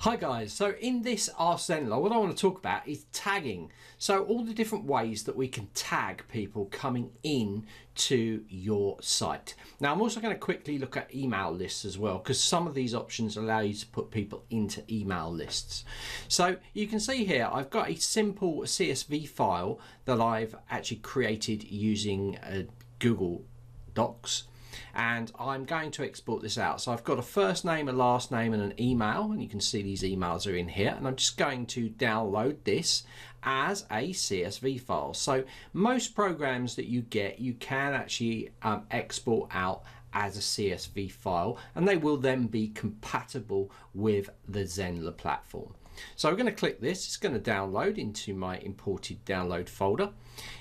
Hi guys, so in this Zenler, what I want to talk about is tagging. So all the different ways that we can tag people coming in to your site. Now I'm also going to quickly look at email lists as well, because some of these options allow you to put people into email lists. So you can see here I've got a simple CSV file that I've actually created using Google Docs. And I'm going to export this out. So I've got a first name, a last name and an email, and you can see these emails are in here, and I'm just going to download this as a CSV file. So most programs that you get, you can actually export out as a CSV file, and they will then be compatible with the Zenler platform. So we're going to click this, it's going to download into my imported download folder.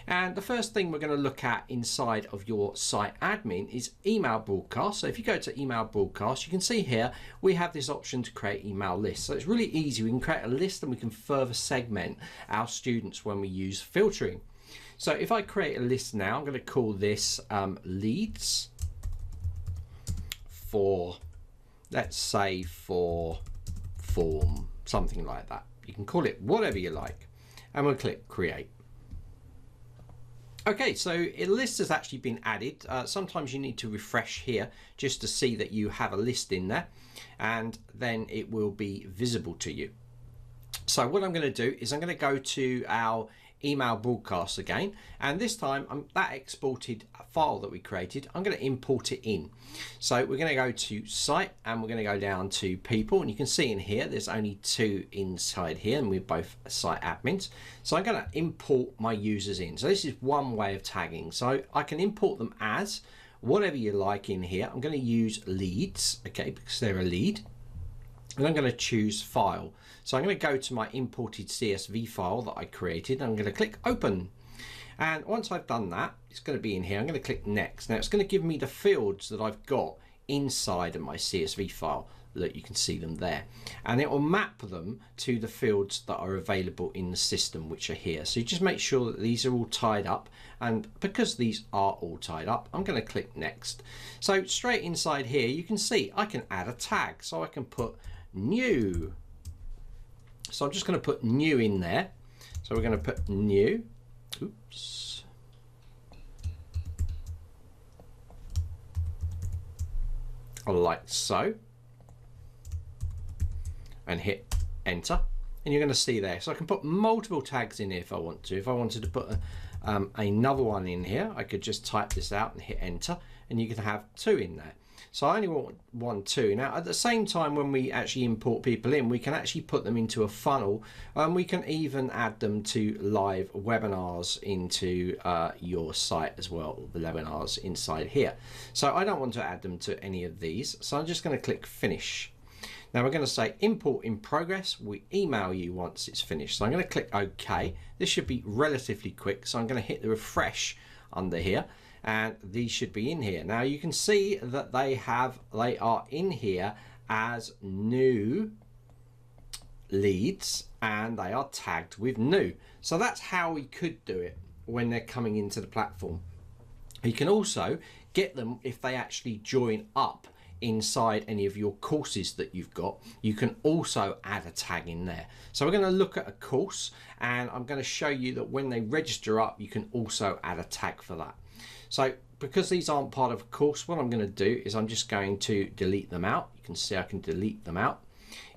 And the first thing we're going to look at inside of your site admin is email broadcast. So if you go to email broadcast, you can see here we have this option to create email lists. So it's really easy. We can create a list and we can further segment our students when we use filtering. So if I create a list now, I'm going to call this leads for, let's say, for form, something like that. You can call it whatever you like, and we'll click create. Okay, so a list has actually been added. Sometimes you need to refresh here just to see that you have a list in there, and then it will be visible to you. So what I'm going to do is I'm going to go to our email broadcast again, and this time that exported file that we created, I'm going to import it in. So we're going to go to site and we're going to go down to people, and you can see in here there's only two inside here and we're both site admins. So I'm going to import my users in. So this is one way of tagging. So I can import them as whatever you like in here. I'm going to use leads, okay, because they're a lead. And I'm going to choose file. So I'm going to go to my imported CSV file that I created. I'm going to click open. And once I've done that, it's going to be in here. I'm going to click next. Now it's going to give me the fields that I've got inside of my CSV file. Look, you can see them there. And it will map them to the fields that are available in the system, which are here. So you just make sure that these are all tied up. And because these are all tied up, I'm going to click next. So straight inside here, you can see I can add a tag. So I can put new. So I'm just going to put new in there. So we're going to put new. Oops. Like so. And hit enter. And you're going to see there. So I can put multiple tags in here if I want to. If I wanted to put another one in here, I could just type this out and hit enter. And you can have two in there. So I only want two. Now at the same time, when we actually import people in, we can actually put them into a funnel, and we can even add them to live webinars into your site as well, the webinars inside here. So I don't want to add them to any of these, so I'm just going to click finish. Now we're going to say import in progress. We email you once it's finished. So I'm going to click OK. This should be relatively quick, so I'm going to hit the refresh under here. And these should be in here. Now you can see that they are in here as new leads, and they are tagged with new. So that's how we could do it when they're coming into the platform. You can also get them if they actually join up inside any of your courses that you've got. You can also add a tag in there. So we're going to look at a course, and I'm going to show you that when they register up, you can also add a tag for that. So because these aren't part of a course, what I'm going to do is I'm just going to delete them out. You can see I can delete them out.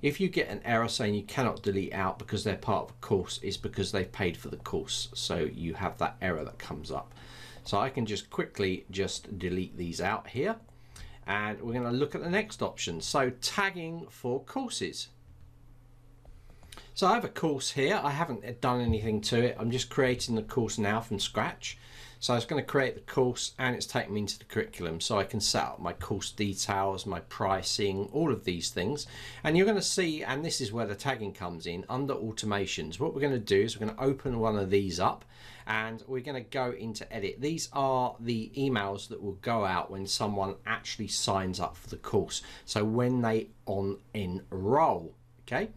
If you get an error saying you cannot delete out because they're part of a course, it's because they've paid for the course. So you have that error that comes up. So I can just quickly just delete these out here. And we're going to look at the next option. So tagging for courses. So I have a course here. I haven't done anything to it. I'm just creating the course now from scratch. So I was going to create the course, and it's taken me into the curriculum, so I can set up my course details, my pricing, all of these things. And you're going to see, and this is where the tagging comes in, under automations. What we're going to do is we're going to open one of these up, and we're going to go into edit. These are the emails that will go out when someone actually signs up for the course. So when they enroll, okay?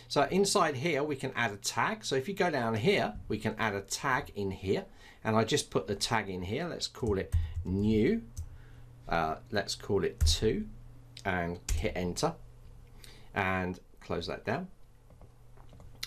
So inside here, we can add a tag. So if you go down here, we can add a tag in here. And I just put the tag in here. Let's call it new. Let's call it 2 and hit enter. And close that down.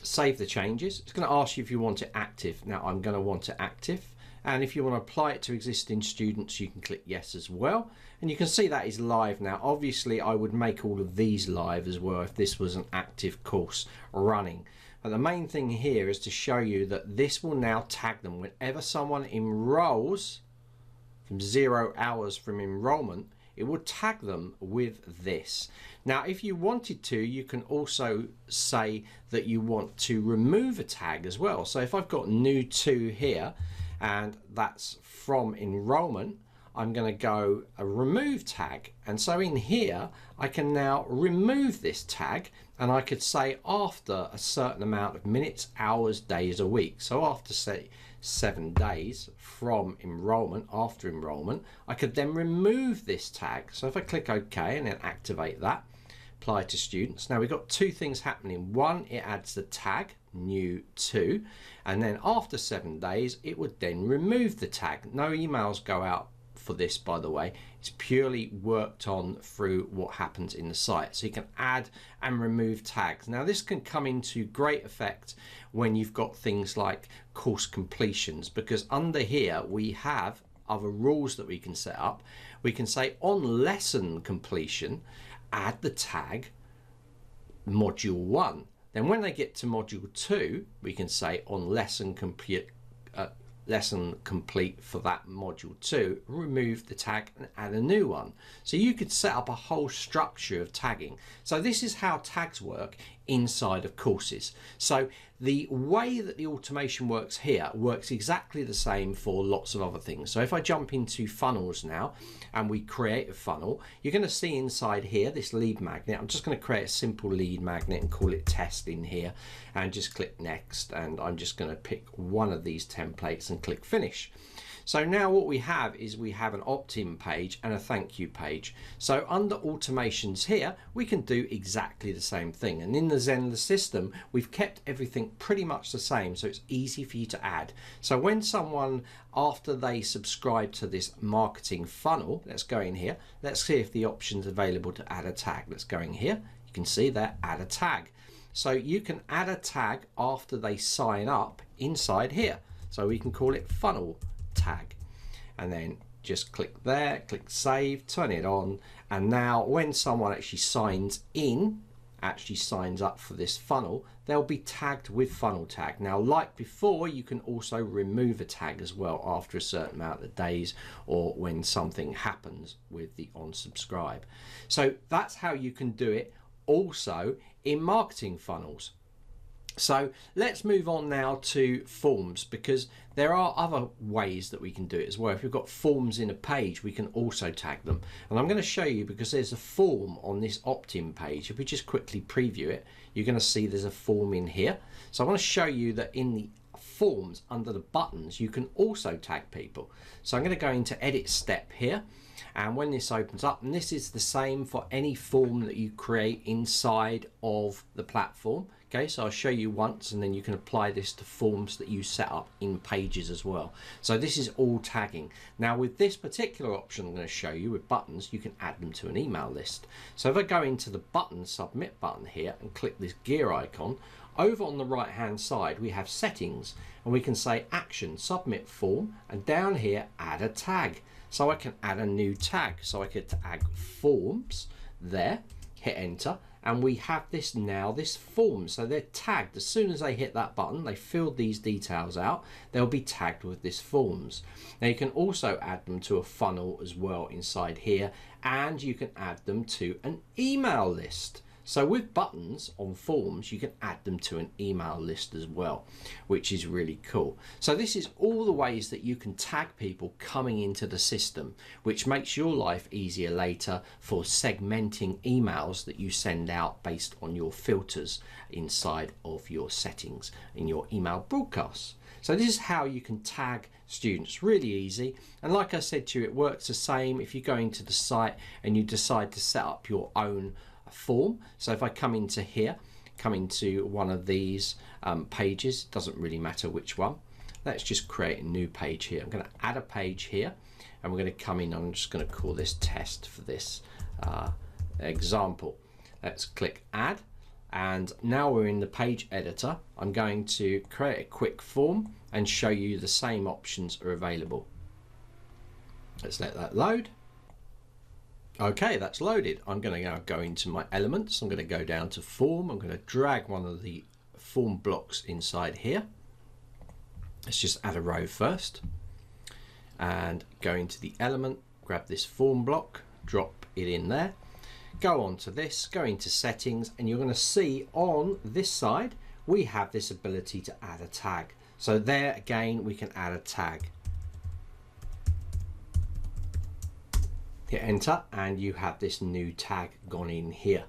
Save the changes. It's going to ask you if you want it active. Now I'm going to want it active, and if you want to apply it to existing students, you can click yes as well, and you can see that is live now. Obviously I would make all of these live as well if this was an active course running, but the main thing here is to show you that this will now tag them whenever someone enrolls from 0 hours from enrollment. It will tag them with this. Now if you wanted to, you can also say that you want to remove a tag as well. So if I've got new to here and that's from enrollment, I'm going to go a remove tag, and so in here I can now remove this tag, and I could say after a certain amount of minutes, hours, days a week. So after say 7 days from enrollment, after enrollment, I could then remove this tag. So if I click OK and then activate that, apply to students. Now we've got two things happening. One, it adds the tag new to, and then after 7 days it would then remove the tag. No emails go out for this, by the way. It's purely worked on through what happens in the site, so you can add and remove tags. Now this can come into great effect when you've got things like course completions, because under here we have other rules that we can set up. We can say on lesson completion, add the tag module 1. Then when they get to module 2, we can say on lesson complete for that module 2, remove the tag and add a new one. So you could set up a whole structure of tagging. So this is how tags work inside of courses. So the way that the automation works here works exactly the same for lots of other things. So if I jump into funnels now and we create a funnel, you're going to see inside here this lead magnet. I'm just going to create a simple lead magnet and call it test in here, and just click next, and I'm just going to pick one of these templates and click finish. So now what we have is we have an opt-in page and a thank you page. So under automations here, we can do exactly the same thing. And in the Zenler system, we've kept everything pretty much the same, so it's easy for you to add. So when someone, after they subscribe to this marketing funnel, let's go in here. Let's see if the option's available to add a tag. Let's go in here. You can see there, add a tag. So you can add a tag after they sign up inside here. So we can call it funnel tag, and then just click there, click save, turn it on, and now when someone actually signs up for this funnel, they'll be tagged with funnel tag. Now like before, you can also remove a tag as well after a certain amount of days, or when something happens with the on subscribe. So that's how you can do it also in marketing funnels. So let's move on now to forms, because there are other ways that we can do it as well. If we've got forms in a page, we can also tag them. And I'm going to show you, because there's a form on this opt-in page. If we just quickly preview it, you're going to see there's a form in here. So I want to show you that in the forms under the buttons, you can also tag people. So I'm going to go into edit step here. And when this opens up, and this is the same for any form that you create inside of the platform. Okay, so I'll show you once, and then you can apply this to forms that you set up in pages as well. So this is all tagging. Now with this particular option I'm going to show you with buttons, you can add them to an email list. So if I go into the button, submit button here, and click this gear icon, over on the right hand side we have settings, and we can say action, submit form, and down here add a tag. So I can add a new tag. So I could tag forms there, hit enter, and we have this now, this form. So they're tagged. As soon as they hit that button, they fill these details out, they'll be tagged with this forms. Now you can also add them to a funnel as well inside here, and you can add them to an email list. So with buttons on forms, you can add them to an email list as well, which is really cool. So this is all the ways that you can tag people coming into the system, which makes your life easier later for segmenting emails that you send out based on your filters inside of your settings in your email broadcasts. So this is how you can tag students, really easy. And like I said to you, it works the same if you go into the site and you decide to set up your own form. So if I come into here, come into one of these pages, doesn't really matter which one. Let's just create a new page here. I'm going to add a page here, and we're going to come in. I'm just going to call this test for this example. Let's click add, And now we're in the page editor. I'm going to create a quick form and show you the same options are available. Let's let that load. Okay, that's loaded. I'm going to now go into my elements. I'm going to go down to form. I'm going to drag one of the form blocks inside here. Let's just add a row first and go into the element, grab this form block, drop it in there, go on to this, go into settings, and you're going to see on this side we have this ability to add a tag. So there again we can add a tag. Hit enter and you have this new tag gone in here.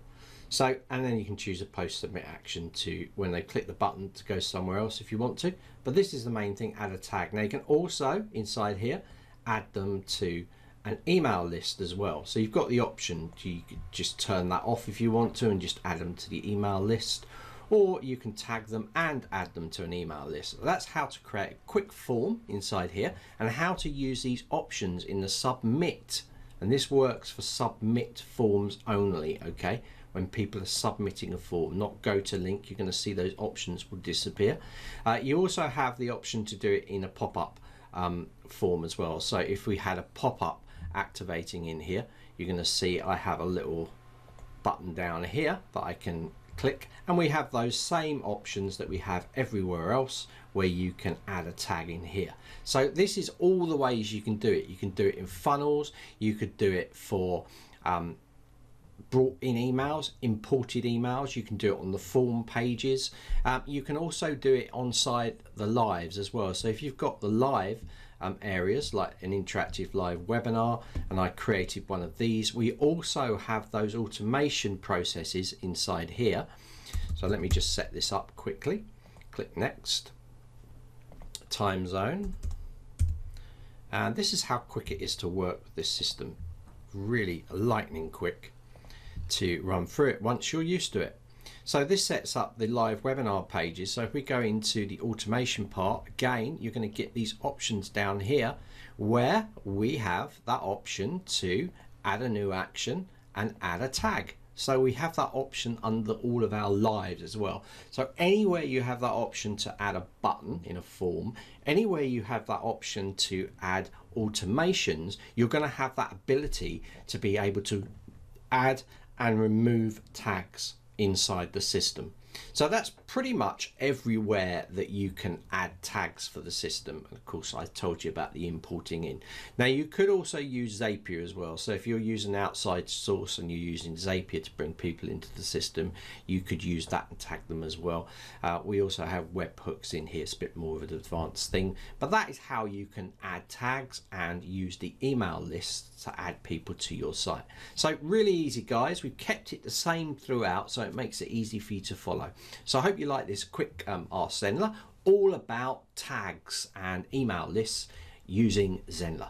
So, and then you can choose a post submit action to when they click the button to go somewhere else if you want to. But this is the main thing, add a tag. Now you can also inside here add them to an email list as well. So you've got the option to, you could just turn that off if you want to and just add them to the email list, or you can tag them and add them to an email list. That's how to create a quick form inside here and how to use these options in the submit. And this works for submit forms only, okay? When people are submitting a form, not go to link, you're going to see those options will disappear. You also have the option to do it in a pop-up form as well. So if we had a pop-up activating in here, you're going to see I have a little button down here that I can click, and we have those same options that we have everywhere else where you can add a tag in here. So this is all the ways you can do it. You can do it in funnels, you could do it for brought in emails, imported emails, you can do it on the form pages. You can also do it on side the lives as well. So if you've got the live areas like an interactive live webinar, and I created one of these, we also have those automation processes inside here. So let me just set this up quickly. Click next, time zone, and this is how quick it is to work with this system. Really lightning quick to run through it once you're used to it. So this sets up the live webinar pages. So if we go into the automation part, again, you're going to get these options down here where we have that option to add a new action and add a tag. So we have that option under all of our lives as well. So anywhere you have that option to add a button in a form, anywhere you have that option to add automations, you're going to have that ability to be able to add and remove tags inside the system. So that's pretty much everywhere that you can add tags for the system. And of course, I told you about the importing in. Now you could also use Zapier as well. So if you're using outside source and you're using Zapier to bring people into the system, you could use that and tag them as well. We also have webhooks in here. It's a bit more of an advanced thing, but that is how you can add tags and use the email list to add people to your site. So really easy, guys. We've kept it the same throughout, so it makes it easy for you to follow. So I hope you like this quick Ask Zenler, all about tags and email lists using Zenler.